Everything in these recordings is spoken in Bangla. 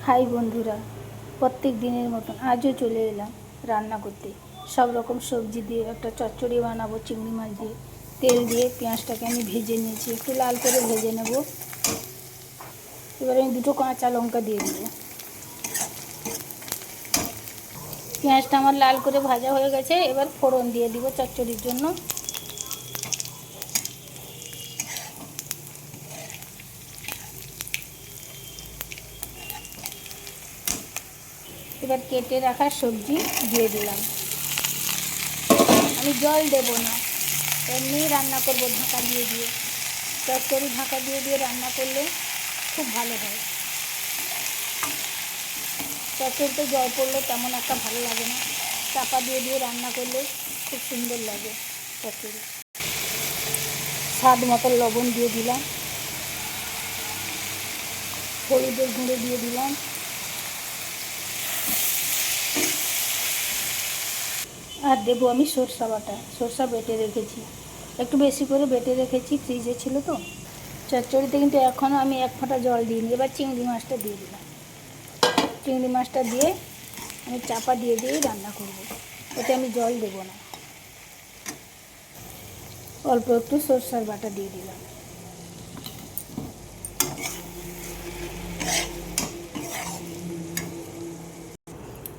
হাই বন্ধুরা, প্রত্যেক দিনের মতন আজও চলে এলাম রান্না করতে। সব রকম সবজি দিয়ে একটা চচ্চড়ি বানাবো চিংড়ি মাছ দিয়ে। তেল দিয়ে পেঁয়াজটাকে আমি ভেজে নিয়েছি, একটু লাল করে ভেজে নেব। এবার আমি দুটো কাঁচা লঙ্কা দিয়ে দেবো। পেঁয়াজটা আমার লাল করে ভাজা হয়ে গেছে, এবার ফোড়ন দিয়ে দিব চচ্চড়ির জন্য। এবার কেটে রাখা সবজি দিয়ে দিলাম। আমি জল দেব না, এমনি রান্না করব ঢাকা দিয়ে দিয়ে। চচ্চড়ি ঢাকা দিয়ে দিয়ে রান্না করলে খুব ভালো হয়। চচ্চড়িতে জল পড়লে তেমন একটা ভালো লাগে না, চাপা দিয়ে দিয়ে রান্না করলে খুব সুন্দর লাগে চচ্চড়ি। স্বাদ মতো লবণ দিয়ে দিলাম, হলুদের গুঁড়ো দিয়ে দিলাম, আর দেবো আমি সরষা বাটা। সরষা বেটে রেখেছি, একটু বেশি করে বেটে রেখেছি, ফ্রিজে ছিল তো। চচ্চড়িতে কিন্তু এখনও আমি এক ফোঁটা জল দিইনি। এবার চিংড়ি মাছটা দিয়ে দিলাম। চিংড়ি মাছটা দিয়ে আমি চাপা দিয়ে দিয়েই রান্না করব, এতে আমি জল দেব না। অল্প একটু সরষার বাটা দিয়ে দিলাম।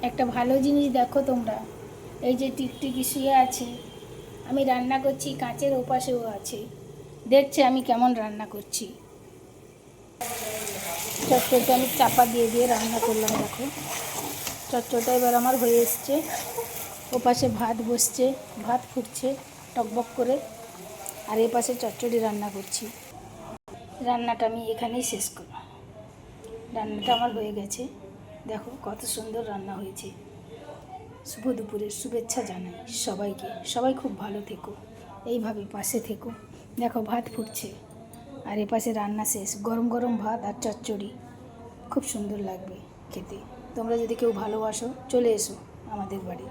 একটা ভালো জিনিস দেখো তোমরা, এই যে টিকটিকি শুয়ে আছে, আমি রান্না করছি, কাঁচের ওপাশেও আছে, দেখছে আমি কেমন রান্না করছি। চচ্চড়িটা আমি চাপা দিয়ে দিয়ে রান্না করলাম। দেখো চচ্চড়িটা এবার আমার হয়ে এসছে। ওপাশে ভাত বসছে, ভাত ফুটছে টকবক করে, আর এ পাশে চচ্চড়ি রান্না করছি। রান্নাটা আমি এখানেই শেষ করব। রান্নাটা আমার হয়ে গেছে, দেখো কত সুন্দর রান্না হয়েছে। শুভ দুপুরের শুভেচ্ছা জানাই সবাইকে। সবাই খুব ভালো থেকো, এইভাবে পাশে থেকো। দেখো ভাত ফুটছে, আর এ পাশে রান্না শেষ। গরম গরম ভাত আর চচ্চড়ি খুব সুন্দর লাগবে খেতে। তোমরা যদি কেউ ভালোবাসো চলে এসো আমাদের বাড়ি।